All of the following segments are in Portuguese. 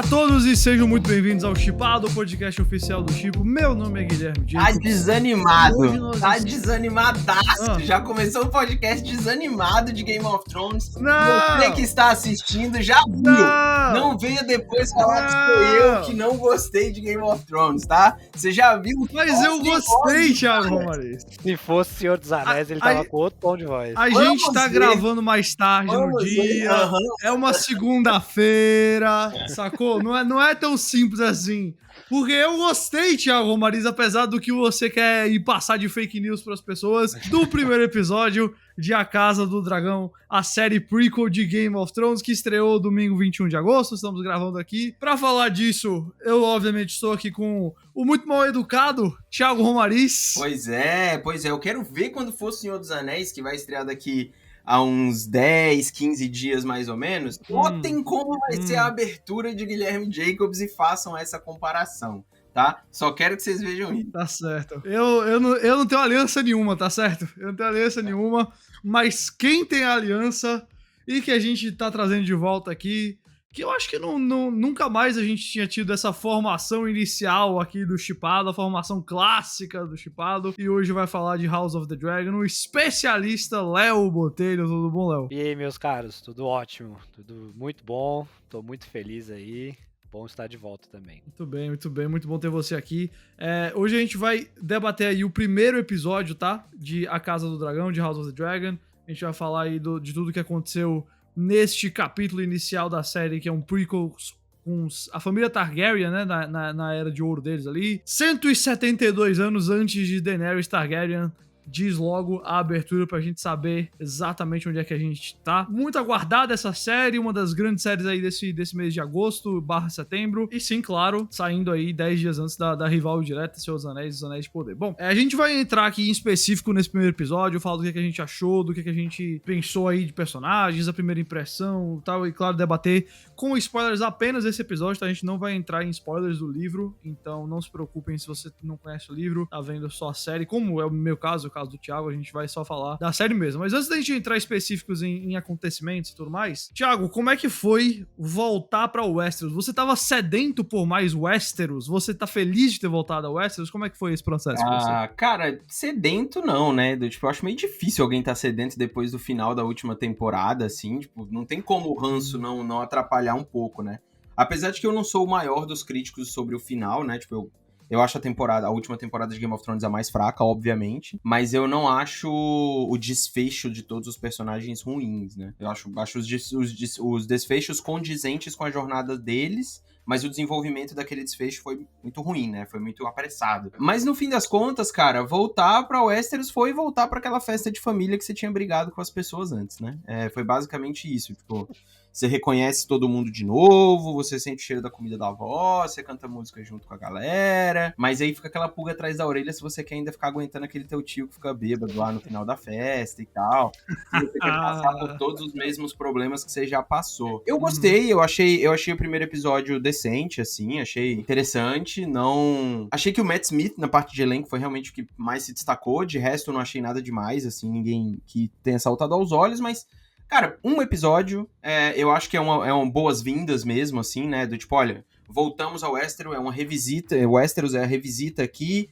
Olá a todos e sejam muito bem-vindos ao Chipado, o podcast oficial do Chipo. Meu nome é Guilherme Jacobs. Tá desanimado, tá desanimadaço. Já começou o podcast desanimado de Game of Thrones. Não! Você que está assistindo já viu. Não venha depois falar que sou eu que não gostei de Game of Thrones, tá? Você já viu. Mas eu gostei, Thiago Romariz. Se fosse Senhor dos Anéis, ele tava com outro tom de voz. A gente tá gravando mais tarde no dia. É uma segunda-feira, sacou? Não é tão simples assim. Porque eu gostei, Thiago Romariz, apesar do que você quer ir passar de fake news pras pessoas, do primeiro episódio de A Casa do Dragão, a série prequel de Game of Thrones, que estreou domingo 21 de agosto. Estamos gravando aqui. Pra falar disso, eu obviamente estou aqui com o muito mal educado Thiago Romariz. Pois é. Eu quero ver quando for o Senhor dos Anéis, que vai estrear daqui há uns 10, 15 dias mais ou menos. Notem como vai ser a abertura de Guilherme Jacobs e façam essa comparação, tá? Só quero que vocês vejam isso. Tá certo. Eu não tenho aliança nenhuma, tá certo? Eu não tenho aliança nenhuma, mas quem tem aliança e que a gente tá trazendo de volta aqui, que eu acho que nunca mais a gente tinha tido essa formação inicial aqui do Chipado, a formação clássica do Chipado, e hoje vai falar de House of the Dragon, o especialista Léo Botelho. Tudo bom, Léo? E aí, meus caros, tudo ótimo, tudo muito bom, tô muito feliz aí. Bom estar de volta também. Muito bom ter você aqui. Hoje a gente vai debater aí o primeiro episódio, tá? De A Casa do Dragão, de House of the Dragon. A gente vai falar aí de tudo que aconteceu neste capítulo inicial da série, que é um prequel com a família Targaryen, né? Na era de ouro deles ali. 172 anos antes de Daenerys Targaryen. Diz logo a abertura pra gente saber exatamente onde é que a gente tá. Muito aguardada essa série, uma das grandes séries aí desse mês de agosto/setembro. E sim, claro, saindo aí 10 dias antes da rival direta, Senhor dos Anéis e os Anéis de Poder. Bom, a gente vai entrar aqui em específico nesse primeiro episódio, falar do que a gente achou, do que a gente pensou aí de personagens, a primeira impressão e tal, e claro, debater com spoilers apenas esse episódio, tá? A gente não vai entrar em spoilers do livro, então não se preocupem se você não conhece o livro, tá vendo só a série, como é o meu caso, o caso do Thiago, a gente vai só falar da série mesmo. Mas antes da gente entrar específicos em acontecimentos e tudo mais, Thiago, como é que foi voltar pra Westeros? Você tava sedento por mais Westeros? Você tá feliz de ter voltado a Westeros? Como é que foi esse processo pra você? Cara, sedento não, né? Eu acho meio difícil alguém tá sedento depois do final da última temporada, assim, não tem como o ranço não atrapalhar um pouco, né? Apesar de que eu não sou o maior dos críticos sobre o final, né? Eu acho a última temporada de Game of Thrones a mais fraca, obviamente, mas eu não acho o desfecho de todos os personagens ruins, né? Eu acho os desfechos condizentes com a jornada deles, mas o desenvolvimento daquele desfecho foi muito ruim, né? Foi muito apressado. Mas no fim das contas, cara, voltar pra Westeros foi voltar pra aquela festa de família que você tinha brigado com as pessoas antes, né? Foi basicamente isso, você reconhece todo mundo de novo, você sente o cheiro da comida da avó, você canta música junto com a galera, mas aí fica aquela pulga atrás da orelha se você quer ainda ficar aguentando aquele teu tio que fica bêbado lá no final da festa e tal. Se você quer passar por todos os mesmos problemas que você já passou. Eu gostei, eu achei o primeiro episódio decente, assim, achei interessante, não... Achei que o Matt Smith, na parte de elenco, foi realmente o que mais se destacou, de resto eu não achei nada demais, assim, ninguém que tenha saltado aos olhos, mas... Cara, um episódio, eu acho que é uma boas-vindas mesmo, assim, né? Olha, voltamos ao Westeros, é uma revisita, Westeros é a revisita aqui.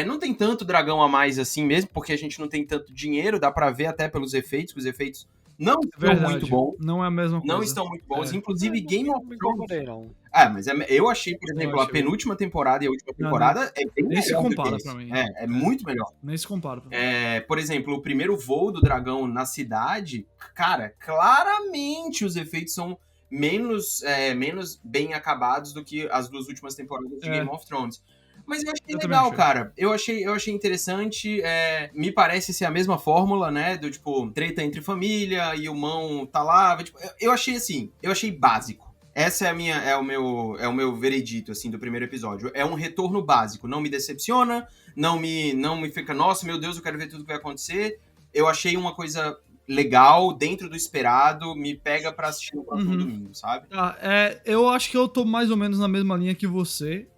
Não tem tanto dragão a mais assim mesmo, porque a gente não tem tanto dinheiro, dá pra ver até pelos efeitos, que os efeitos não estão muito bons. Não é a mesma coisa. Não estão muito bons, inclusive Game of Thrones. Mas eu achei, por exemplo, a penúltima temporada e a última temporada é bem melhor. Nem se compara pra mim. É muito melhor. Nem se compara pra mim. Por exemplo, o primeiro voo do dragão na cidade, cara, claramente os efeitos são menos bem acabados do que as duas últimas temporadas de Game of Thrones. Mas eu achei legal, cara. Eu achei interessante. Me parece ser a mesma fórmula, né? Treta entre família e o mão tá lá. Eu achei assim, eu achei básico. Essa é o meu veredito, assim, do primeiro episódio. É um retorno básico. Não me decepciona, não me fica, nossa, meu Deus, eu quero ver tudo que vai acontecer. Eu achei uma coisa legal, dentro do esperado, me pega pra assistir no próximo domingo, sabe? Eu acho que eu tô mais ou menos na mesma linha que você.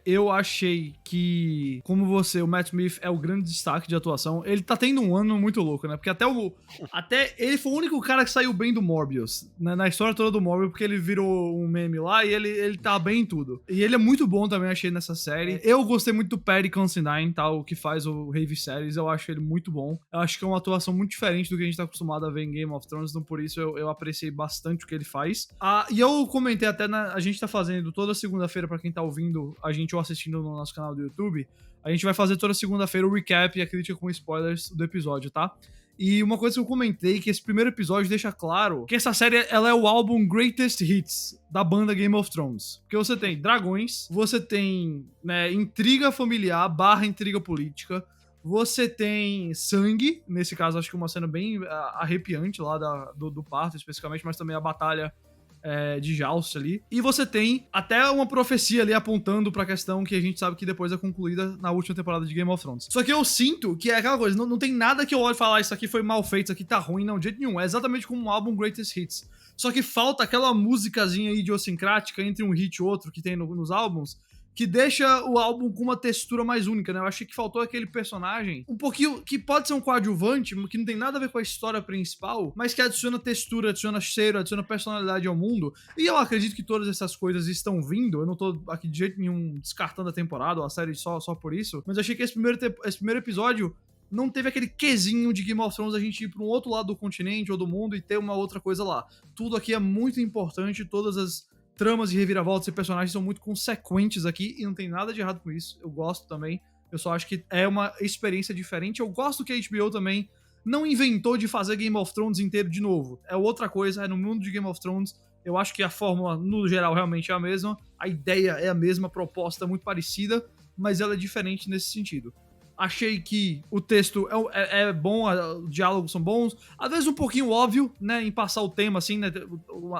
Eu achei que, como você, o Matt Smith é o grande destaque de atuação. Ele tá tendo um ano muito louco, né? Porque até ele foi o único cara que saiu bem do Morbius, né? Na história toda do Morbius, porque ele virou um meme lá e ele tá bem em tudo. E ele é muito bom também, achei, nessa série. Eu gostei muito do Paddy Considine, tá? O que faz o Heavy Series, eu acho ele muito bom. Eu acho que é uma atuação muito diferente do que a gente tá acostumado a ver em Game of Thrones, então por isso eu apreciei bastante o que ele faz. E eu comentei até, a gente tá fazendo toda segunda-feira, pra quem tá ouvindo a gente ou assistindo no nosso canal do YouTube, a gente vai fazer toda segunda-feira o recap e a crítica com spoilers do episódio, tá? E uma coisa que eu comentei, que esse primeiro episódio deixa claro que essa série, ela é o álbum Greatest Hits da banda Game of Thrones. Porque você tem dragões, você tem, né, intriga familiar / intriga política, você tem sangue, nesse caso acho que uma cena bem arrepiante lá do parto especificamente, mas também a batalha de Joust ali. E você tem até uma profecia ali apontando pra questão que a gente sabe que depois é concluída na última temporada de Game of Thrones. Só que eu sinto que é aquela coisa, não tem nada que eu olhe e falar, isso aqui foi mal feito, isso aqui tá ruim, não, de jeito nenhum. É exatamente como um álbum Greatest Hits. Só que falta aquela musicazinha idiosincrática entre um hit e outro que tem nos álbuns, que deixa o álbum com uma textura mais única, né? Eu achei que faltou aquele personagem um pouquinho, que pode ser um coadjuvante, que não tem nada a ver com a história principal, mas que adiciona textura, adiciona cheiro, adiciona personalidade ao mundo. E eu acredito que todas essas coisas estão vindo. Eu não tô aqui de jeito nenhum descartando a temporada ou a série só por isso, mas eu achei que esse primeiro episódio não teve aquele quesinho de Game of Thrones a gente ir pra um outro lado do continente ou do mundo e ter uma outra coisa lá. Tudo aqui é muito importante, todas as tramas e reviravoltas e personagens são muito consequentes aqui e não tem nada de errado com isso. Eu gosto também. Eu só acho que é uma experiência diferente. Eu gosto que a HBO também não inventou de fazer Game of Thrones inteiro de novo. É outra coisa, é no mundo de Game of Thrones. Eu acho que a fórmula, no geral, realmente é a mesma. A ideia é a mesma, a proposta é muito parecida, mas ela é diferente nesse sentido. Achei que o texto é bom, os diálogos são bons. Às vezes um pouquinho óbvio, né, em passar o tema, assim, né.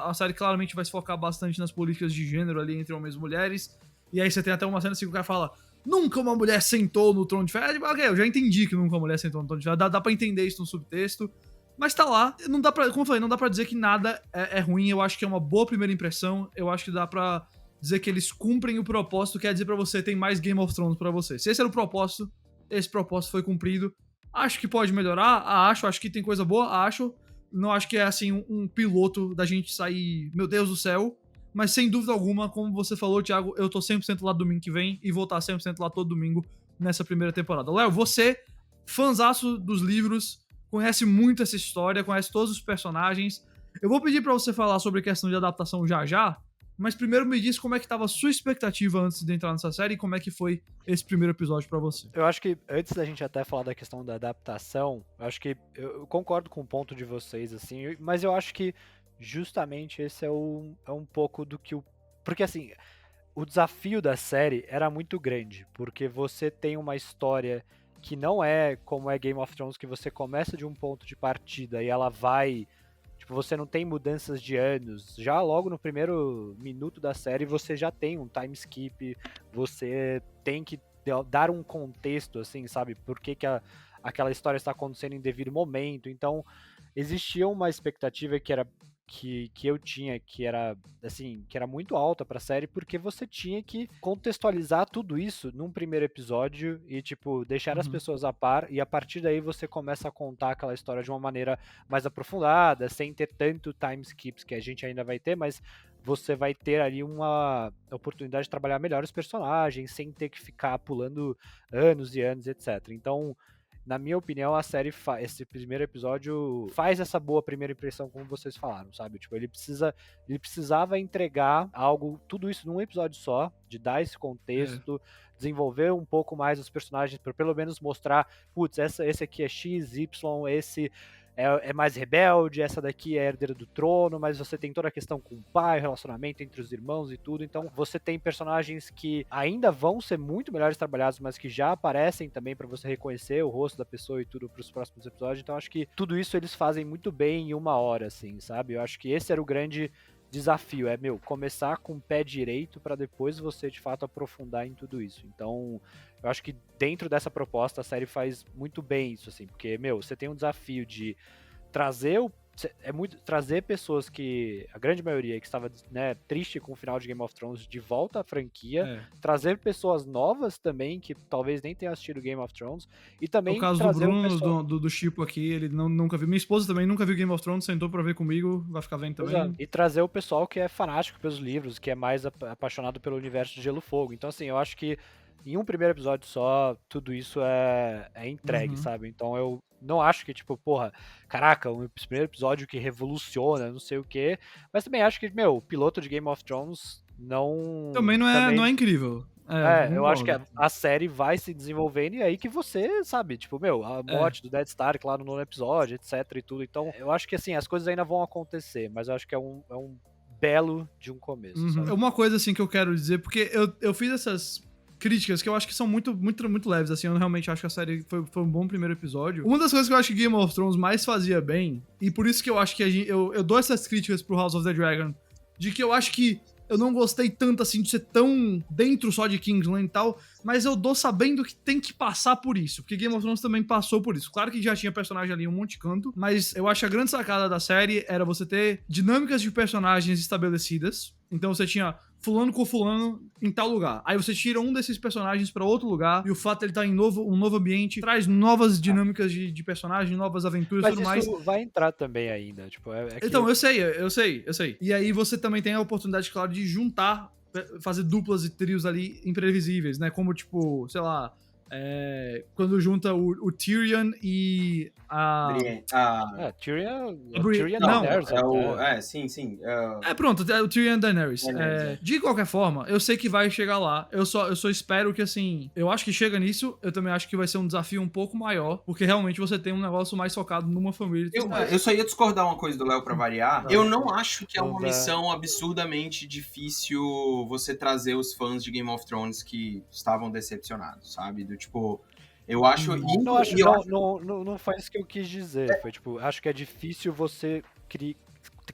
A série claramente vai se focar bastante nas políticas de gênero ali entre homens e mulheres. E aí você tem até uma cena assim que o cara fala: nunca uma mulher sentou no trono de ferro. Ok, eu já entendi que nunca uma mulher sentou no trono de ferro. Dá pra entender isso no subtexto. Mas tá lá. Não dá pra, como eu falei, não dá pra dizer que nada é ruim. Eu acho que é uma boa primeira impressão. Eu acho que dá pra dizer que eles cumprem o propósito, quer dizer pra você, tem mais Game of Thrones pra você. Se esse era o propósito, esse propósito foi cumprido. Acho que pode melhorar, acho que tem coisa boa, acho. Não acho que é, assim, um piloto da gente sair, meu Deus do céu. Mas, sem dúvida alguma, como você falou, Thiago, eu tô 100% lá domingo que vem e vou estar 100% lá todo domingo nessa primeira temporada. Léo, você, fãzaço dos livros, conhece muito essa história, conhece todos os personagens. Eu vou pedir pra você falar sobre a questão de adaptação já, mas primeiro me diz como é que tava a sua expectativa antes de entrar nessa série e como é que foi esse primeiro episódio pra você. Eu acho que antes da gente até falar da questão da adaptação, eu acho que eu concordo com o ponto de vocês, assim, mas eu acho que justamente esse é um pouco do que o. Porque assim, o desafio da série era muito grande, porque você tem uma história que não é como é Game of Thrones, que você começa de um ponto de partida e ela vai. Tipo, você não tem mudanças de anos. Já logo no primeiro minuto da série você já tem um time skip, você tem que dar um contexto, assim, sabe? Por que aquela história está acontecendo em devido momento. Então, existia uma expectativa que era que eu tinha, que era assim, que era muito alta pra série, porque você tinha que contextualizar tudo isso num primeiro episódio e, tipo, deixar as pessoas a par, e a partir daí você começa a contar aquela história de uma maneira mais aprofundada, sem ter tanto time skips que a gente ainda vai ter, mas você vai ter ali uma oportunidade de trabalhar melhor os personagens, sem ter que ficar pulando anos e anos, etc. Então, na minha opinião, a série, esse primeiro episódio faz essa boa primeira impressão, como vocês falaram, sabe? Tipo, ele precisava entregar algo, tudo isso num episódio só, de dar esse contexto, desenvolver um pouco mais os personagens, para pelo menos mostrar, putz, esse aqui é X, Y, esse é mais rebelde, essa daqui é herdeira do trono, mas você tem toda a questão com o pai, o relacionamento entre os irmãos e tudo, então você tem personagens que ainda vão ser muito melhores trabalhados, mas que já aparecem também pra você reconhecer o rosto da pessoa e tudo pros próximos episódios, então acho que tudo isso eles fazem muito bem em uma hora, assim, sabe? Eu acho que esse era o grande desafio, começar com o pé direito pra depois você, de fato, aprofundar em tudo isso. Então, eu acho que dentro dessa proposta a série faz muito bem isso, assim, porque, você tem um desafio de trazer pessoas que, a grande maioria que estava, né, triste com o final de Game of Thrones de volta à franquia, trazer pessoas novas também que talvez nem tenham assistido Game of Thrones, e também O caso do trazer Bruno, o pessoal... do Chipo aqui, ele nunca viu. Minha esposa também nunca viu Game of Thrones, sentou pra ver comigo, vai ficar vendo também. Exato. E trazer o pessoal que é fanático pelos livros, que é mais apaixonado pelo universo de Gelo e Fogo. Então, assim, eu acho que em um primeiro episódio só, tudo isso é entregue, sabe? Então eu não acho que, tipo, porra, caraca, um primeiro episódio que revoluciona, não sei o quê. Mas também acho que, meu, o piloto de Game of Thrones Também não é incrível. Eu acho que a série vai se desenvolvendo e aí que você, sabe, tipo, meu, a morte do Ned Stark lá no 9º episódio, etc e tudo. Então, eu acho que, assim, as coisas ainda vão acontecer, mas eu axe que é um belo de um começo, sabe? Uma coisa, assim, que eu quero dizer, porque eu fiz essas críticas que eu acho que são muito leves, assim, eu realmente acho que a série foi um bom primeiro episódio. Uma das coisas que eu acho que Game of Thrones mais fazia bem, e por isso que eu acho que eu dou essas críticas pro House of the Dragon, de que eu acho que eu não gostei tanto, assim, de ser tão dentro só de Kingsland e tal, mas eu dou sabendo que tem que passar por isso, porque Game of Thrones também passou por isso. Claro que já tinha personagem ali em um monte de canto, mas eu acho que a grande sacada da série era você ter dinâmicas de personagens estabelecidas. Então você tinha fulano com fulano em tal lugar. Aí você tira um desses personagens pra outro lugar, e o fato de ele estar em um novo ambiente traz novas dinâmicas de personagem, novas aventuras e tudo mais. Mas isso vai entrar também ainda, tipo, que... Então, eu sei. E aí você também tem a oportunidade, claro, de juntar, fazer duplas e trios ali imprevisíveis, né? Como, tipo, sei lá, quando junta o Tyrion e a... Tyrion não, Daenerys, sim. Pronto, o Tyrion e Daenerys. Daenerys. De qualquer forma, eu sei que vai chegar lá. Eu só espero que, assim, eu acho que chega nisso, eu também acho que vai ser um desafio um pouco maior, porque realmente você tem um negócio mais focado numa família. Eu só ia discordar uma coisa do Léo pra variar. Eu não acho que é uma missão absurdamente difícil você trazer os fãs de Game of Thrones que estavam decepcionados, sabe? Tipo, eu acho... Não foi isso que eu quis dizer. Foi tipo, acho que é difícil você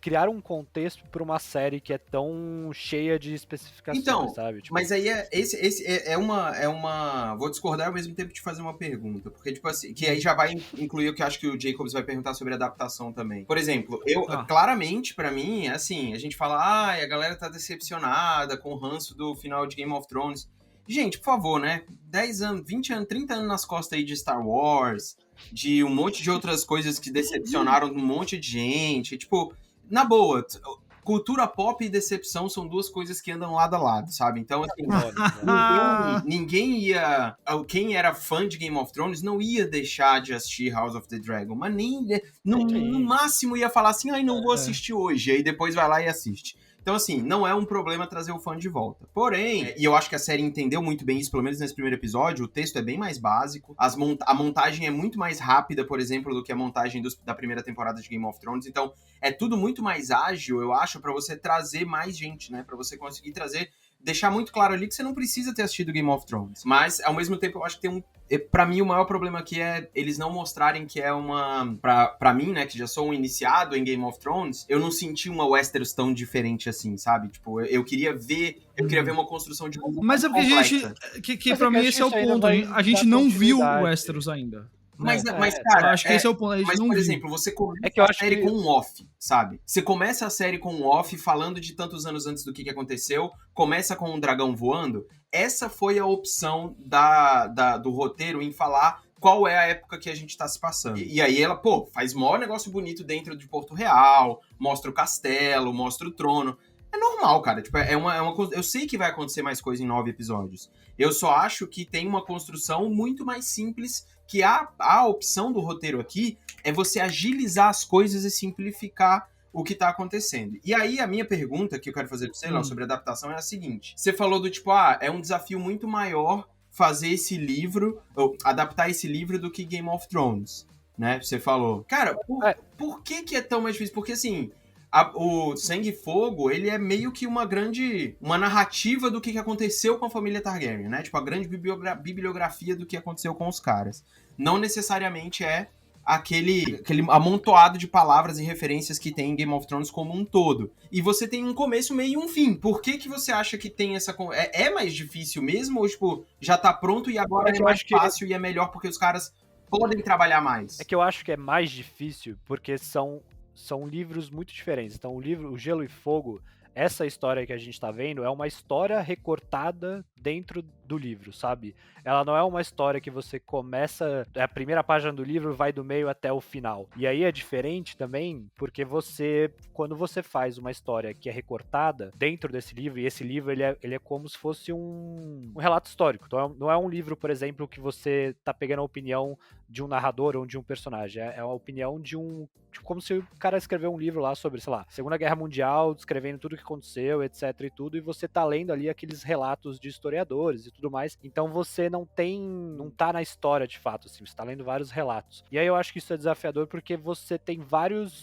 criar um contexto pra uma série que é tão cheia de especificações, então, sabe? Tipo... Mas aí esse é uma... Vou discordar ao mesmo tempo te fazer uma pergunta. Porque, tipo assim, que aí já vai incluir o que eu acho que o Jacobs vai perguntar sobre adaptação também. Por exemplo, claramente, pra mim, assim, a gente fala, a galera tá decepcionada com o ranço do final de Game of Thrones. Gente, por favor, né? 10 anos, 20 anos, 30 anos nas costas aí de Star Wars, de um monte de outras coisas que decepcionaram um monte de gente. Tipo, na boa, cultura pop e decepção são duas coisas que andam lado a lado, sabe? Então, assim, ninguém ia... Quem era fã de Game of Thrones não ia deixar de assistir House of the Dragon, mas nem... No máximo ia falar assim, não vou assistir hoje, aí depois vai lá e assiste. Então, assim, não é um problema trazer o fã de volta. Porém, e eu acho que a série entendeu muito bem isso, pelo menos nesse primeiro episódio, o texto é bem mais básico, a montagem é muito mais rápida, por exemplo, do que a montagem da primeira temporada de Game of Thrones. Então, é tudo muito mais ágil, eu acho, pra você trazer mais gente, né? Pra você conseguir deixar muito claro ali que você não precisa ter assistido Game of Thrones. Mas, ao mesmo tempo, eu acho que tem pra mim, o maior problema aqui é eles não mostrarem que é uma... Pra mim, né, que já sou um iniciado em Game of Thrones, eu não senti uma Westeros tão diferente assim, sabe? Tipo, eu queria ver uma construção de mundo Mas é porque complexa. que pra mim esse é o ponto. A gente não viu o Westeros ainda. Mas, cara, acho que esse é o ponto. Mas, por exemplo, você começa a série com um off, sabe? Você começa a série com um off, falando de tantos anos antes do que aconteceu, começa com um dragão voando. Essa foi a opção do roteiro em falar qual é a época que a gente tá se passando. E aí ela, faz o maior negócio bonito dentro de Porto Real, mostra o castelo, mostra o trono. É normal, cara. Tipo, eu sei que vai acontecer mais coisa em 9 episódios. Eu só acho que tem uma construção muito mais simples, que a opção do roteiro aqui é você agilizar as coisas e simplificar o que tá acontecendo. E aí, a minha pergunta que eu quero fazer pra você, Léo, sobre adaptação é a seguinte. Você falou do tipo, é um desafio muito maior fazer esse livro, ou adaptar esse livro do que Game of Thrones, né? Você falou. Cara, por que é tão mais difícil? Porque, assim... o Sangue e Fogo, ele é meio que uma narrativa do que aconteceu com a família Targaryen, né? Tipo, a grande bibliografia do que aconteceu com os caras. Não necessariamente é aquele amontoado de palavras e referências que tem em Game of Thrones como um todo. E você tem um começo, meio e um fim. Por que você acha que tem essa... É mais difícil mesmo? Ou, tipo, já tá pronto e agora é mais fácil e é melhor porque os caras podem trabalhar mais. É que eu acho que é mais difícil porque são livros muito diferentes. Então, o Gelo e Fogo, essa história que a gente tá vendo é uma história recortada dentro do livro, sabe? Ela não é uma história que você começa, a primeira página do livro vai do meio até o final. E aí é diferente também, porque quando você faz uma história que é recortada dentro desse livro, e esse livro ele é como se fosse um relato histórico. Então não é um livro, por exemplo, que você tá pegando a opinião de um narrador ou de um personagem. É a opinião de como se o cara escreveu um livro lá sobre, sei lá, Segunda Guerra Mundial, descrevendo tudo o que aconteceu, etc e tudo, e você tá lendo ali aqueles relatos de historiadores e tudo mais. Então você não tá na história de fato, assim, você tá lendo vários relatos. E aí eu acho que isso é desafiador porque você tem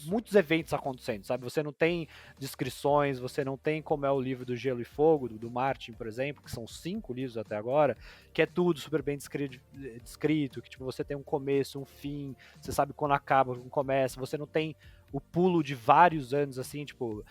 muitos eventos acontecendo, sabe? Você não tem descrições, você não tem como é o livro do Gelo e Fogo, do Martin, por exemplo, que são 5 livros até agora, que é tudo super bem descrito, que tipo, você tem um começo, um fim, você sabe quando acaba, quando começa, você não tem o pulo de vários anos, assim, tipo...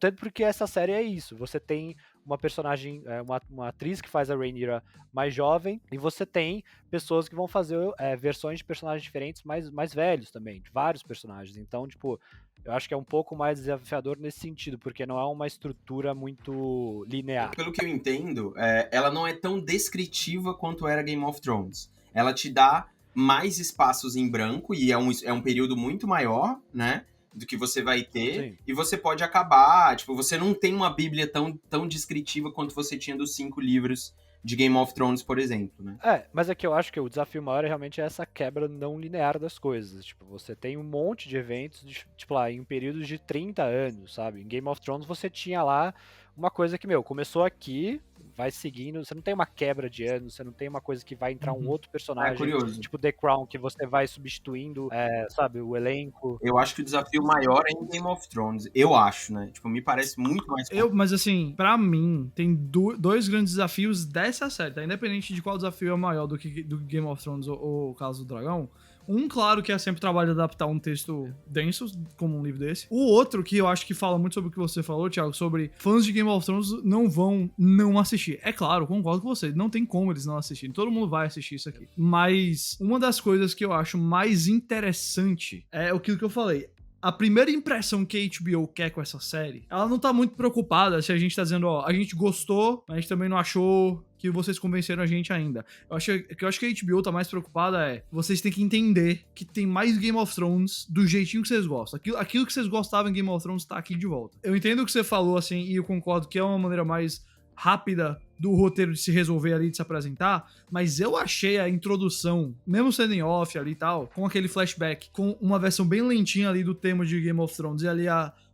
Tanto porque essa série é isso, você tem uma personagem, uma atriz que faz a Rhaenyra mais jovem, e você tem pessoas que vão fazer versões de personagens diferentes mais velhos também, de vários personagens. Então, tipo, eu acho que é um pouco mais desafiador nesse sentido, porque não é uma estrutura muito linear. Pelo que eu entendo, ela não é tão descritiva quanto era Game of Thrones. Ela te dá mais espaços em branco, e é um período muito maior, né? Do que você vai ter, sim. E você pode acabar, tipo, você não tem uma bíblia tão descritiva quanto você tinha dos 5 livros de Game of Thrones, por exemplo, né? Mas é que eu acho que o desafio maior realmente é essa quebra não linear das coisas. Tipo, você tem um monte de eventos, tipo lá, em períodos de 30 anos, sabe? Em Game of Thrones você tinha lá uma coisa que, começou aqui, vai seguindo, você não tem uma quebra de anos, você não tem uma coisa que vai entrar um outro personagem, tipo The Crown, que você vai substituindo, sabe, o elenco. Eu acho que o desafio maior é em Game of Thrones, eu acho, né? Tipo, me parece muito mais... Mas assim, pra mim, tem dois grandes desafios dessa série, tá? Independente de qual desafio é maior do que Game of Thrones ou Casa do Dragão. Um, claro, que é sempre o trabalho de adaptar um texto denso, como um livro desse. O outro, que eu acho que fala muito sobre o que você falou, Thiago, sobre fãs de Game of Thrones não vão não assistir. É claro, concordo com você, não tem como eles não assistirem. Todo mundo vai assistir isso aqui. Mas uma das coisas que eu acho mais interessante é aquilo que eu falei. A primeira impressão que a HBO quer com essa série, ela não tá muito preocupada se a gente tá dizendo, ó, a gente gostou, mas a gente também não achou que vocês convenceram a gente ainda. Eu acho que a HBO tá mais preocupada vocês têm que entender que tem mais Game of Thrones do jeitinho que vocês gostam. Aquilo que vocês gostavam em Game of Thrones tá aqui de volta. Eu entendo o que você falou, assim, e eu concordo que é uma maneira mais rápida do roteiro de se resolver ali, de se apresentar, mas eu achei a introdução, mesmo sendo em off ali e tal, com aquele flashback, com uma versão bem lentinha ali do tema de Game of Thrones, e ali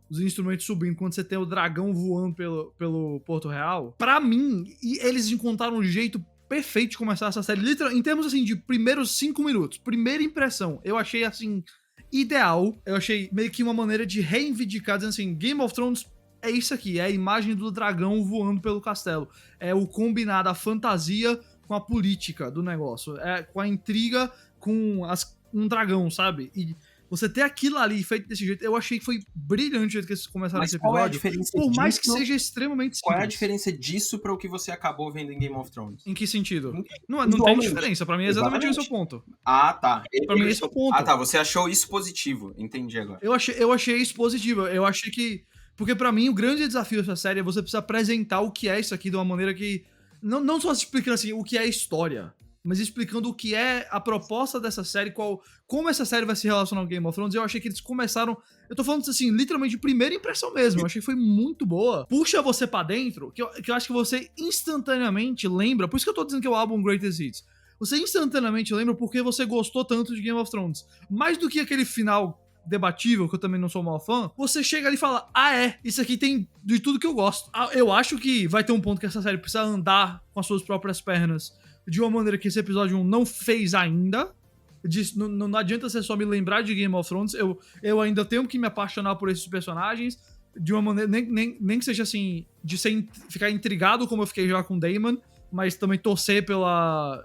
os instrumentos subindo, quando você tem o dragão voando pelo Porto Real, pra mim, eles encontraram um jeito perfeito de começar essa série, literalmente, em termos, assim, de primeiros 5 minutos, primeira impressão, eu achei, assim, ideal, eu achei meio que uma maneira de reivindicar, dizendo assim, Game of Thrones é isso aqui, é a imagem do dragão voando pelo castelo. É o combinado, a fantasia com a política do negócio. É com a intriga com um dragão, sabe? E você ter aquilo ali feito desse jeito, eu achei que foi brilhante o jeito que eles começaram esse episódio. Qual é a diferença por disso? Mais que seja extremamente simples. Qual é a diferença disso para o que você acabou vendo em Game of Thrones? Em que sentido? Não tem diferença, pra mim é exatamente esse o ponto. Ah, tá. Pra mim esse é o ponto. Ah, tá, você achou isso positivo, entendi agora. Eu achei isso positivo, eu achei que... Porque pra mim o grande desafio dessa série é você precisar apresentar o que é isso aqui de uma maneira que... Não só explicando assim o que é a história, mas explicando o que é a proposta dessa série, como essa série vai se relacionar com Game of Thrones. Eu achei que eles começaram... Eu tô falando assim, literalmente de primeira impressão mesmo. Eu achei que foi muito boa. Puxa você pra dentro, que eu acho que você instantaneamente lembra... Por isso que eu tô dizendo que é o álbum Greatest Hits. Você instantaneamente lembra porque você gostou tanto de Game of Thrones. Mais do que aquele final... debatível, que eu também não sou mal fã, você chega ali e fala, isso aqui tem de tudo que eu gosto. Eu acho que vai ter um ponto que essa série precisa andar com as suas próprias pernas de uma maneira que esse episódio 1 não fez ainda. Não adianta você só me lembrar de Game of Thrones, eu ainda tenho que me apaixonar por esses personagens de uma maneira, nem que seja assim, de ficar intrigado como eu fiquei já com Daemon, mas também torcer pela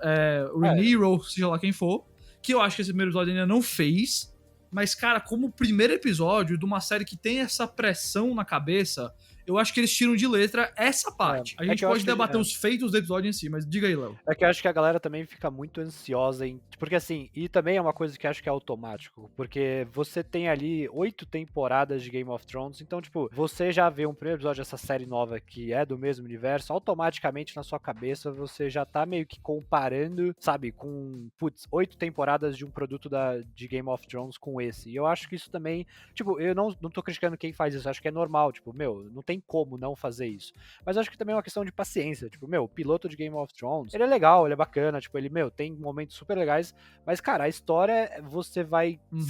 Rhaenyra, ou seja lá quem for, que eu acho que esse primeiro episódio ainda não fez. Mas, cara, como primeiro episódio de uma série que tem essa pressão na cabeça, eu acho que eles tiram de letra essa parte. A gente pode debater os feitos do episódio em si, mas diga aí, Léo. É que eu acho que a galera também fica muito ansiosa porque assim, e também é uma coisa que eu acho que é automático, porque você tem ali 8 temporadas de Game of Thrones, então, tipo, você já vê um primeiro episódio dessa série nova que é do mesmo universo, automaticamente na sua cabeça você já tá meio que comparando, sabe, com, 8 temporadas de um produto de Game of Thrones com esse. E eu acho que isso também, tipo, eu não tô criticando quem faz isso, acho que é normal, tipo, não tem como não fazer isso. Mas eu acho que também é uma questão de paciência, tipo, o piloto de Game of Thrones, ele é legal, ele é bacana, tipo, ele, tem momentos super legais, mas, cara, a história, você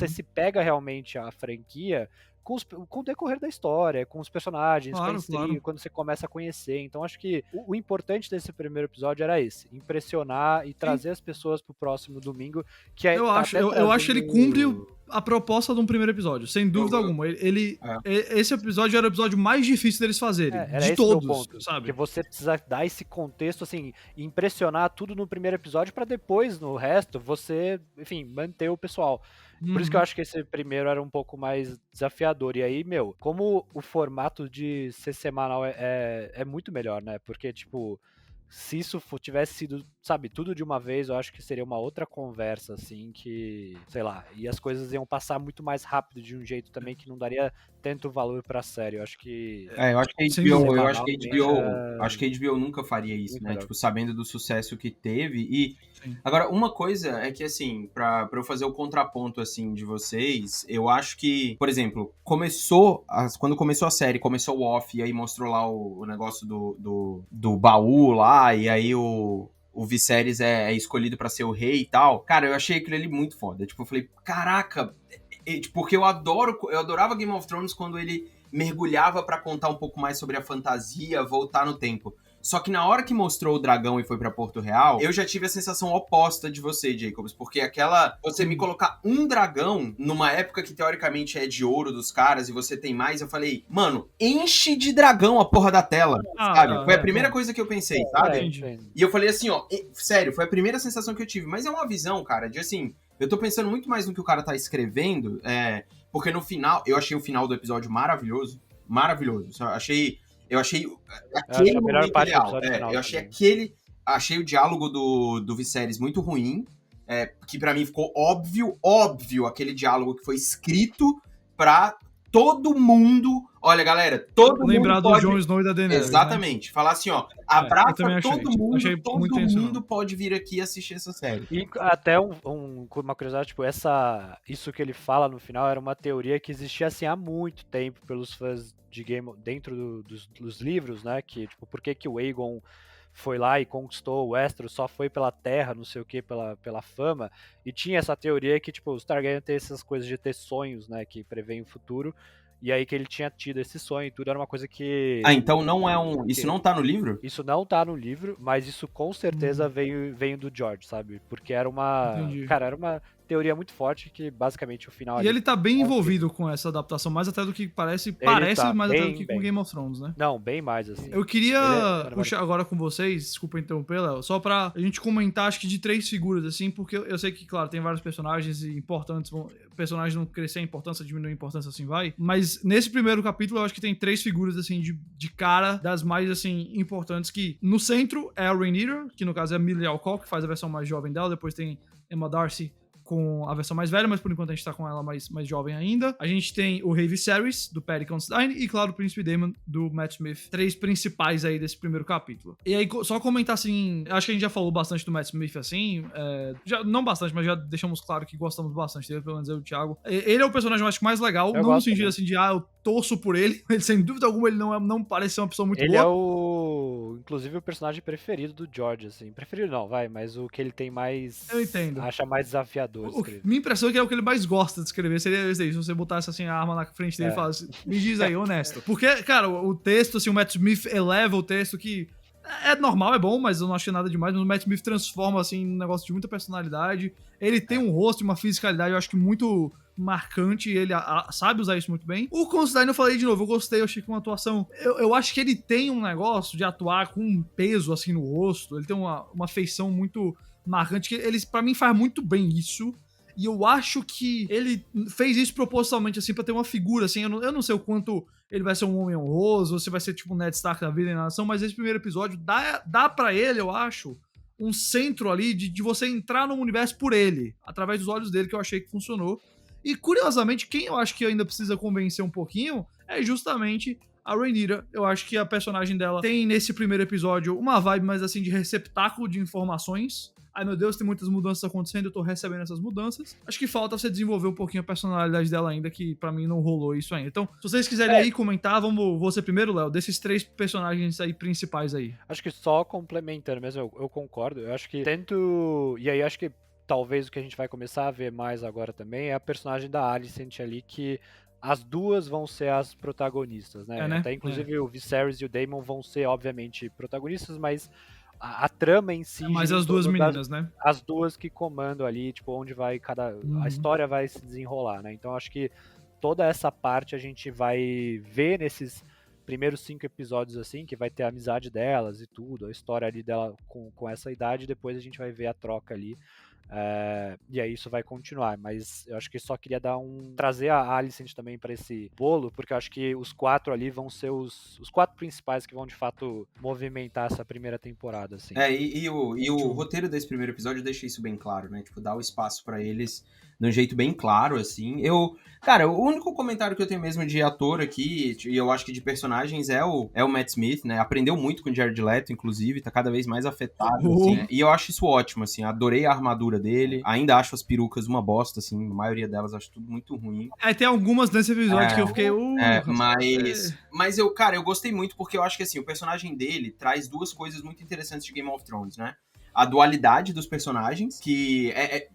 se pega realmente a franquia com o decorrer da história, com os personagens, claro. Quando você começa a conhecer. Então, acho que o importante desse primeiro episódio era esse, impressionar e trazer as pessoas pro próximo domingo, que é... Eu acho que ele cumpre a proposta de um primeiro episódio, sem dúvida alguma. Esse episódio era o episódio mais difícil deles fazerem, de todos, ponto, sabe? Porque você precisa dar esse contexto, assim, impressionar tudo no primeiro episódio pra depois, no resto, você, enfim, manter o pessoal. Por isso que eu acho que esse primeiro era um pouco mais desafiador. E aí, como o formato de ser semanal é muito melhor, né? Porque, tipo, se isso tivesse sido, sabe, tudo de uma vez, eu acho que seria uma outra conversa, assim, que, sei lá, e as coisas iam passar muito mais rápido de um jeito também que não daria tanto valor pra série. Eu acho que... eu acho que a HBO nunca faria isso, muito né? Melhor. Tipo, sabendo do sucesso que teve. E agora, uma coisa é que, assim, pra eu fazer o contraponto, assim, de vocês, eu acho que, por exemplo, quando começou a série, começou o off, e aí mostrou lá o negócio do baú lá, e aí o Viserys é escolhido pra ser o rei e tal. Cara, eu achei aquilo ali muito foda. Tipo, eu falei, caraca, porque eu adorava Game of Thrones quando ele mergulhava pra contar um pouco mais sobre a fantasia, voltar no tempo. Só que na hora que mostrou o dragão e foi pra Porto Real, eu já tive a sensação oposta de você, Jacobs, porque você me colocar um dragão numa época que teoricamente é de ouro dos caras e você tem mais, eu falei, mano, enche de dragão a porra da tela, sabe? Foi a primeira coisa que eu pensei, sabe? E eu falei assim, ó, sério, foi a primeira sensação que eu tive, mas é uma visão, cara, de assim, eu tô pensando muito mais no que o cara tá escrevendo, porque no final, eu achei o final do episódio maravilhoso, eu achei aquele momento ideal. Eu achei achei o diálogo do Viserys muito ruim, que pra mim ficou óbvio aquele diálogo que foi escrito pra todo mundo. Olha, galera, todo lembrar mundo pode... do Jon Snow e da Daenerys. Exatamente. Né? Falar assim, ó, abraça todo mundo, todo mundo pode vir aqui assistir essa série. E até uma curiosidade, tipo, isso que ele fala no final era uma teoria que existia assim há muito tempo pelos fãs de Game dentro dos livros, né? Que, tipo, por que o Aegon foi lá e conquistou o Westeros, só foi pela terra, não sei o que, pela fama, e tinha essa teoria que, tipo, os Targaryen tem essas coisas de ter sonhos, né, que preveem o futuro, e aí que ele tinha tido esse sonho e tudo, era uma coisa que... então não é isso não tá no livro? Isso não tá no livro, mas isso com certeza veio do George, sabe? Porque era era uma teoria muito forte que basicamente o final... E ele tá bem envolvido com essa adaptação, mais até do que parece mais até do que com Game of Thrones, né? Não, bem mais, assim. Eu queria puxar agora com vocês, desculpa interromper, Léo, só pra gente comentar, acho que de 3 figuras, assim, porque eu sei que, claro, tem vários personagens importantes, personagens não crescer a importância, diminuir a importância, assim vai, mas nesse primeiro capítulo eu acho que tem 3 figuras, assim, de cara das mais, assim, importantes, que no centro é a Rhaenyra, que no caso é a Millie Alcock, que faz a versão mais jovem dela, depois tem Emma Darcy, com a versão mais velha, mas por enquanto a gente tá com ela mais jovem ainda. A gente tem o Rey Viserys, do Paddy Considine, e claro, o Príncipe Daemon, do Matt Smith. 3 principais aí desse primeiro capítulo. E aí, só comentar assim, acho que a gente já falou bastante do Matt Smith, assim, não bastante, mas já deixamos claro que gostamos bastante dele, pelo menos eu e o Thiago. Ele é o personagem, acho que mais legal, não no sentido assim de, eu torço por ele, sem dúvida alguma ele não parece ser uma pessoa muito boa. Ele é inclusive, o personagem preferido do George, assim. Preferido não, mas o que ele tem mais... Eu entendo. Acha mais desafiador. Minha impressão é que é o que ele mais gosta de escrever, seria esse aí, se você botasse assim a arma na frente dele e falasse, me diz aí, honesto. Porque, cara, o texto, assim, o Matt Smith eleva o texto que é normal, é bom, mas eu não achei nada demais, mas o Matt Smith transforma, assim, num negócio de muita personalidade. Ele tem um rosto e uma fisicalidade, eu acho que muito marcante, e ele sabe usar isso muito bem. O Considine, eu falei de novo, eu gostei, eu achei que uma atuação... Eu acho que ele tem um negócio de atuar com um peso, assim, no rosto, ele tem uma feição muito marcante, que ele, pra mim, faz muito bem isso. E eu acho que ele fez isso propositalmente, assim, pra ter uma figura, assim, eu não sei o quanto ele vai ser um homem honroso, ou se vai ser tipo um Ned Stark da vida em nação, mas esse primeiro episódio dá pra ele, eu acho, um centro ali de você entrar no universo por ele, através dos olhos dele, que eu achei que funcionou. E, curiosamente, quem eu acho que ainda precisa convencer um pouquinho é justamente a Rhaenyra. Eu acho que a personagem dela tem, nesse primeiro episódio, uma vibe mais assim de receptáculo de informações. Ai, meu Deus, tem muitas mudanças acontecendo, eu tô recebendo essas mudanças. Acho que falta você desenvolver um pouquinho a personalidade dela ainda, que pra mim não rolou isso ainda. Então, se vocês quiserem aí comentar, você primeiro, Léo, desses 3 personagens aí principais aí. Acho que só complementando mesmo, eu concordo. Eu acho que tento... E aí acho que talvez o que a gente vai começar a ver mais agora também é a personagem da Alicent ali, que as duas vão ser as protagonistas, né? Né? Até inclusive o Viserys e o Daemon vão ser, obviamente, protagonistas, mas a trama em si... Mais as duas meninas, né? As duas que comandam ali, tipo, onde vai a história vai se desenrolar, né? Então acho que toda essa parte a gente vai ver nesses primeiros 5 episódios, assim, que vai ter a amizade delas e tudo, a história ali dela com essa idade, depois a gente vai ver a troca ali. E aí isso vai continuar, mas eu acho que só queria trazer a Alicent também para esse bolo, porque eu acho que os 4 ali vão ser os 4 principais que vão de fato movimentar essa primeira temporada, assim. O roteiro desse primeiro episódio deixa isso bem claro, né? Tipo, dá o espaço para eles de um jeito bem claro, assim. Cara, o único comentário que eu tenho mesmo de ator aqui, e eu acho que de personagens, é o Matt Smith, né? Aprendeu muito com o Jared Leto, inclusive, tá cada vez mais afetado, assim, né? E eu acho isso ótimo, assim, adorei a armadura dele, ainda acho as perucas uma bosta, assim, a maioria delas acho tudo muito ruim. Tem algumas nesse episódio que eu fiquei... Mas eu gostei muito porque eu acho que, assim, o personagem dele traz 2 coisas muito interessantes de Game of Thrones, né? A dualidade dos personagens, que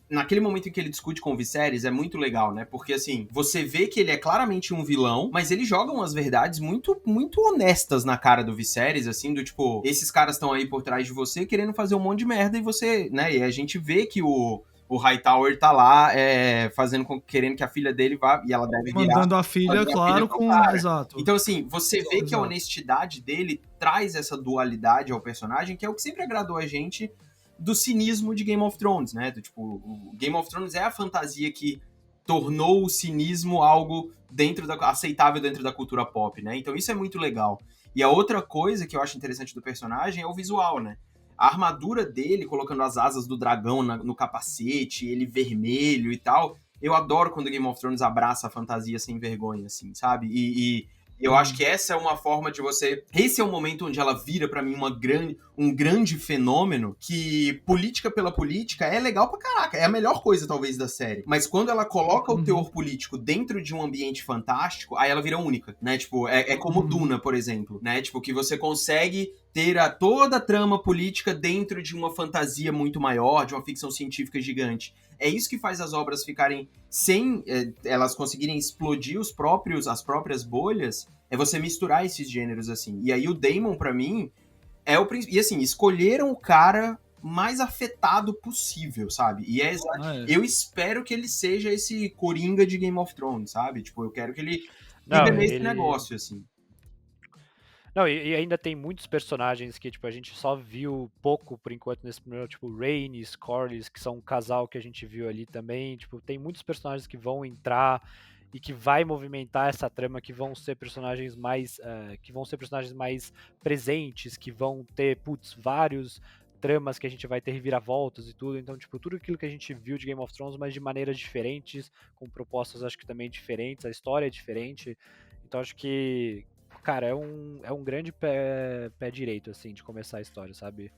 naquele momento em que ele discute com o Viserys, é muito legal, né? Porque, assim, você vê que ele é claramente um vilão, mas ele joga umas verdades muito, muito honestas na cara do Viserys, assim, do tipo, esses caras estão aí por trás de você querendo fazer um monte de merda e você, né? E a gente vê que o Hightower tá lá querendo que a filha dele vá, e ela deve virar... Mandando a filha, claro, exato. Então, assim, você vê que a honestidade dele traz essa dualidade ao personagem, que é o que sempre agradou a gente do cinismo de Game of Thrones, né? O Game of Thrones é a fantasia que tornou o cinismo algo aceitável dentro da cultura pop, né? Então isso é muito legal. E a outra coisa que eu acho interessante do personagem é o visual, né? A armadura dele, colocando as asas do dragão no capacete, ele vermelho e tal. Eu adoro quando Game of Thrones abraça a fantasia sem vergonha, assim, sabe? E eu acho que essa é uma forma de você... Esse é o momento onde ela vira, pra mim, um grande fenômeno, que política pela política é legal pra caraca. É a melhor coisa, talvez, da série. Mas quando ela coloca o teor político dentro de um ambiente fantástico, aí ela vira única, né? Tipo, é como Duna, por exemplo, né? Tipo, que você consegue ter toda a trama política dentro de uma fantasia muito maior, de uma ficção científica gigante. É isso que faz as obras ficarem elas conseguirem explodir as próprias bolhas, é você misturar esses gêneros, assim. E aí o Daemon, pra mim, é o principal. E assim, escolheram o cara mais afetado possível, sabe? E eu espero que ele seja esse Coringa de Game of Thrones, sabe? Tipo, eu quero que ele viva nesse negócio, assim. Não, e ainda tem muitos personagens que, tipo, a gente só viu pouco, por enquanto, nesse primeiro, tipo, Rhaenys, Corlys, que são um casal que a gente viu ali também, tipo, tem muitos personagens que vão entrar e que vai movimentar essa trama, que vão ser personagens mais presentes, que vão ter, vários tramas que a gente vai ter reviravoltas e tudo, então, tipo, tudo aquilo que a gente viu de Game of Thrones, mas de maneiras diferentes, com propostas, acho que também diferentes, a história é diferente, então acho que... Cara, é um grande pé direito, assim, de começar a história, sabe?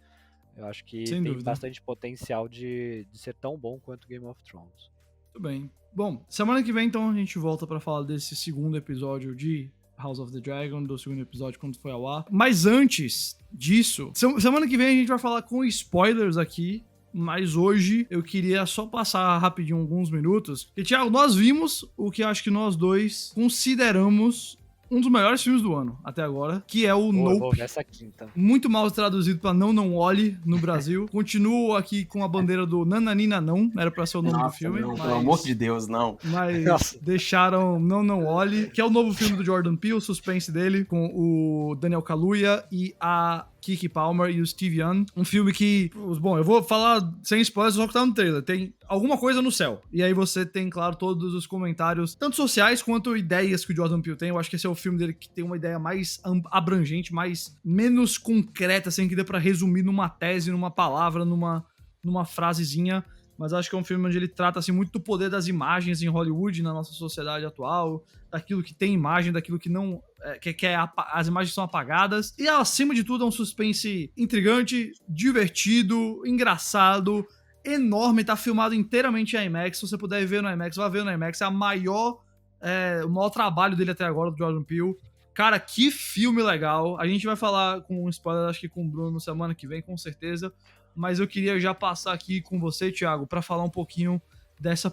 Eu acho que Sem tem dúvida. bastante potencial de ser tão bom quanto Game of Thrones. Muito bem. Bom, semana que vem, então, a gente volta pra falar desse segundo episódio de House of the Dragon, do segundo episódio, quando foi ao ar. Mas antes disso, semana que vem a gente vai falar com spoilers aqui, mas hoje eu queria só passar rapidinho alguns minutos. E, Thiago, nós vimos o que acho que nós dois consideramos um dos melhores filmes do ano até agora, que é o Nope. Vou nessa quinta. Muito mal traduzido pra Não Olhe no Brasil. Continuo aqui com a bandeira do Nananina Não, era pra ser o nome do filme. Não, pelo amor de Deus, não. Mas deixaram Não Olhe, que é o novo filme do Jordan Peele, o suspense dele, com o Daniel Kaluuya e a Keke Palmer e o Steve Yeun. Um filme que, bom, eu vou falar sem spoilers, só que tá no trailer. Tem alguma coisa no céu. E aí você tem, claro, todos os comentários, tanto sociais quanto ideias que o Jordan Peele tem. Eu acho que esse é o filme dele que tem uma ideia mais abrangente, menos concreta, assim, que dê pra resumir numa tese, numa palavra, numa frasezinha. Mas acho que é um filme onde ele trata assim, muito do poder das imagens em Hollywood, na nossa sociedade atual, daquilo que tem imagem, daquilo que não. As imagens são apagadas. E acima de tudo é um suspense intrigante, divertido, engraçado, enorme. Tá filmado inteiramente em IMAX. Se você puder ver no IMAX, vá ver no IMAX. É o maior trabalho dele até agora, do Jordan Peele. Cara, que filme legal. A gente vai falar com um spoiler, acho que com o Bruno semana que vem, com certeza. Mas eu queria já passar aqui com você, Thiago, para falar um pouquinho dessas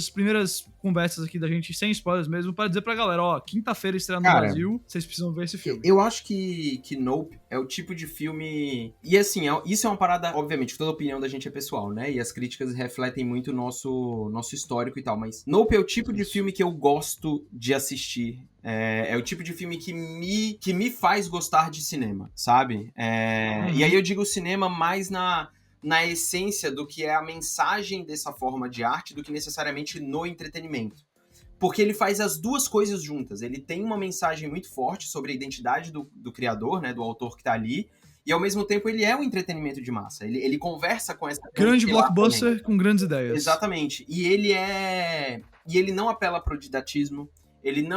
primeiras conversas aqui da gente, sem spoilers mesmo, para dizer pra galera, ó, quinta-feira estreia no Brasil, vocês precisam ver esse filme. Eu acho que Nope é o tipo de filme... E assim, isso é uma parada, obviamente, toda opinião da gente é pessoal, né? E as críticas refletem muito o nosso histórico e tal, mas Nope é o tipo de filme que eu gosto de assistir. É o tipo de filme que me faz gostar de cinema, sabe? E aí eu digo cinema mais na essência do que é a mensagem dessa forma de arte do que necessariamente no entretenimento. Porque ele faz as duas coisas juntas. Ele tem uma mensagem muito forte sobre a identidade do criador, né, do autor que tá ali, e ao mesmo tempo ele é um entretenimento de massa. Ele conversa com essa... Grande blockbuster com grandes ideias. Exatamente. E ele não apela pro didatismo. Ele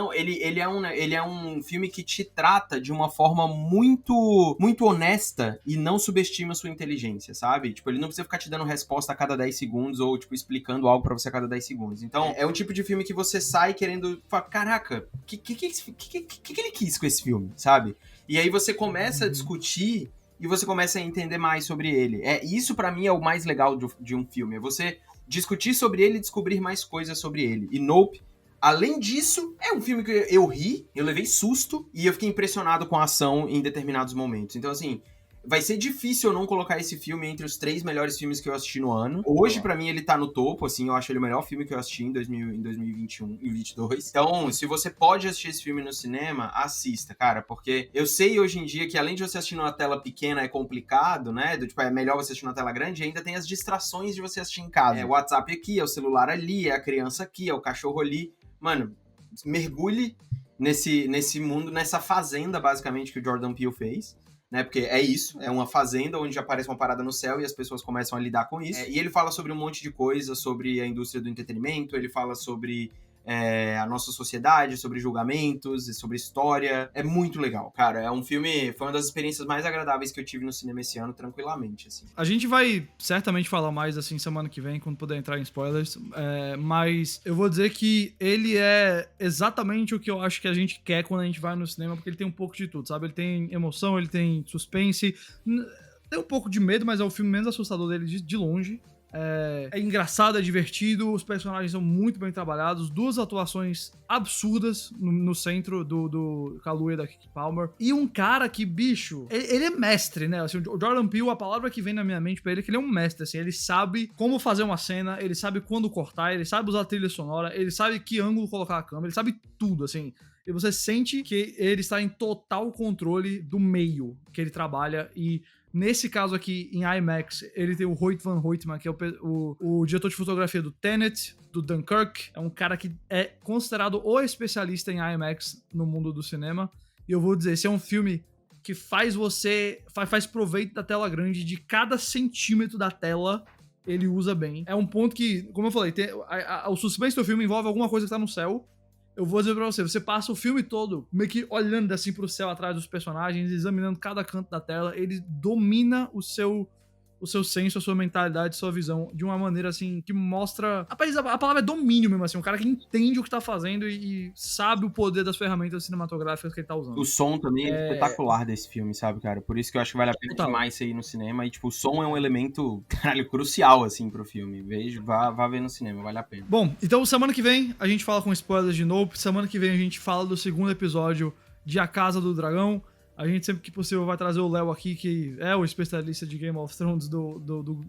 é um filme que te trata de uma forma muito, muito honesta e não subestima sua inteligência, sabe? Tipo, ele não precisa ficar te dando resposta a cada 10 segundos ou, tipo, explicando algo pra você a cada 10 segundos. Então, é um tipo de filme que você sai querendo... Caraca, o que ele quis com esse filme, sabe? E aí você começa a discutir e você começa a entender mais sobre ele. Isso pra mim é o mais legal de um filme. É você discutir sobre ele e descobrir mais coisas sobre ele. E Nope, além disso, é um filme que eu ri, eu levei susto e eu fiquei impressionado com a ação em determinados momentos. Então, assim, vai ser difícil eu não colocar esse filme entre os 3 melhores filmes que eu assisti no ano. Hoje, pra mim, ele tá no topo, assim, eu acho ele o melhor filme que eu assisti em 2021 e 2022. Então, se você pode assistir esse filme no cinema, assista, cara, porque eu sei hoje em dia que além de você assistir numa tela pequena é complicado, né, tipo, é melhor você assistir numa tela grande, e ainda tem as distrações de você assistir em casa. É o WhatsApp aqui, é o celular ali, é a criança aqui, é o cachorro ali. Mano, mergulhe nesse mundo, nessa fazenda, basicamente, que o Jordan Peele fez, né? Porque é isso, é uma fazenda onde aparece uma parada no céu e as pessoas começam a lidar com isso. E ele fala sobre um monte de coisa, sobre a indústria do entretenimento, ele fala sobre a nossa sociedade, sobre julgamentos, sobre história. É muito legal, cara. É um filme... Foi uma das experiências mais agradáveis que eu tive no cinema esse ano, tranquilamente, assim. A gente vai certamente falar mais, assim, semana que vem, quando puder entrar em spoilers. Mas eu vou dizer que ele é exatamente o que eu acho que a gente quer quando a gente vai no cinema, porque ele tem um pouco de tudo, sabe? Ele tem emoção, ele tem suspense, tem um pouco de medo, mas é o filme menos assustador dele de longe. É engraçado, é divertido, os personagens são muito bem trabalhados, 2 atuações absurdas no centro do Kaluuya e da Keke Palmer, e um cara que, bicho, ele é mestre, né? Assim, o Jordan Peele, a palavra que vem na minha mente pra ele é que ele é um mestre, assim, ele sabe como fazer uma cena, ele sabe quando cortar, ele sabe usar a trilha sonora, ele sabe que ângulo colocar a câmera, ele sabe tudo, assim, e você sente que ele está em total controle do meio que ele trabalha. E nesse caso aqui, em IMAX, ele tem o Hoyt van Hoytman, que é o diretor de fotografia do Tenet, do Dunkirk. É um cara que é considerado o especialista em IMAX no mundo do cinema. E eu vou dizer, esse é um filme que faz proveito da tela grande, de cada centímetro da tela ele usa bem. É um ponto que, como eu falei, o suspense do filme envolve alguma coisa que tá no céu. Eu vou dizer pra você passa o filme todo meio que olhando assim pro céu atrás dos personagens, examinando cada canto da tela, ele domina o seu senso, a sua mentalidade, a sua visão, de uma maneira assim, que mostra... A palavra é domínio mesmo, assim, um cara que entende o que tá fazendo e sabe o poder das ferramentas cinematográficas que ele tá usando. O som também é espetacular desse filme, sabe, cara? Por isso que eu acho que vale a pena demais você ir no cinema. E, tipo, o som é um elemento, caralho, crucial, assim, pro filme. Vá ver no cinema, vale a pena. Bom, então semana que vem a gente fala com spoilers de Nope. Semana que vem a gente fala do 2º episódio de A Casa do Dragão. A gente, sempre que possível, vai trazer o Léo aqui, que é o especialista de Game of Thrones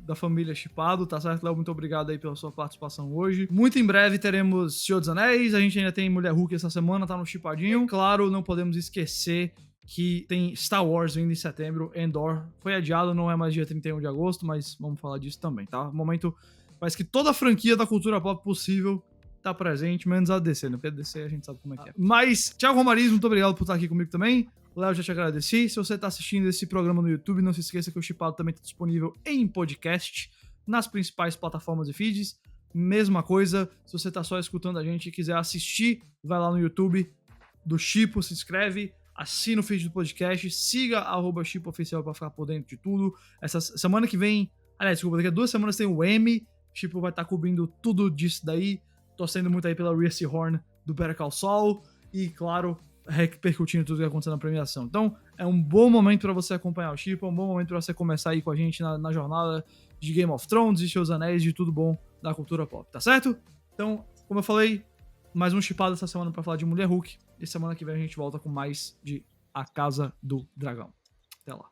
da família Chipado, tá certo, Léo? Muito obrigado aí pela sua participação hoje. Muito em breve teremos Senhor dos Anéis, a gente ainda tem Mulher Hulk essa semana, tá no Chipadinho. Claro, não podemos esquecer que tem Star Wars vindo em setembro, Endor. Foi adiado, não é mais dia 31 de agosto, mas vamos falar disso também, tá? No momento, parece que toda a franquia da cultura pop possível tá presente, menos a DC, né? Porque a DC a gente sabe como é que é. Mas, Thiago Romariz, muito obrigado por estar aqui comigo também. Léo, já te agradeci. Se você tá assistindo esse programa no YouTube, não se esqueça que o Chipado também tá disponível em podcast, nas principais plataformas e feeds. Mesma coisa, se você tá só escutando a gente e quiser assistir, vai lá no YouTube do Chipo, se inscreve, assina o feed do podcast, siga @ChipoOficial pra ficar por dentro de tudo. Essa semana que vem, aliás, desculpa, daqui a 2 semanas tem o M, Chipo vai estar cobrindo tudo disso daí, torcendo muito aí pela Rhea Seehorn do Better Call Saul e, claro, repercutindo tudo que aconteceu na premiação. Então, é um bom momento para você acompanhar o Chipo, é um bom momento para você começar aí com a gente na jornada de Game of Thrones, de Seus Anéis, de tudo bom da cultura pop, tá certo? Então, como eu falei, mais um chipado essa semana pra falar de Mulher Hulk. E semana que vem a gente volta com mais de A Casa do Dragão. Até lá.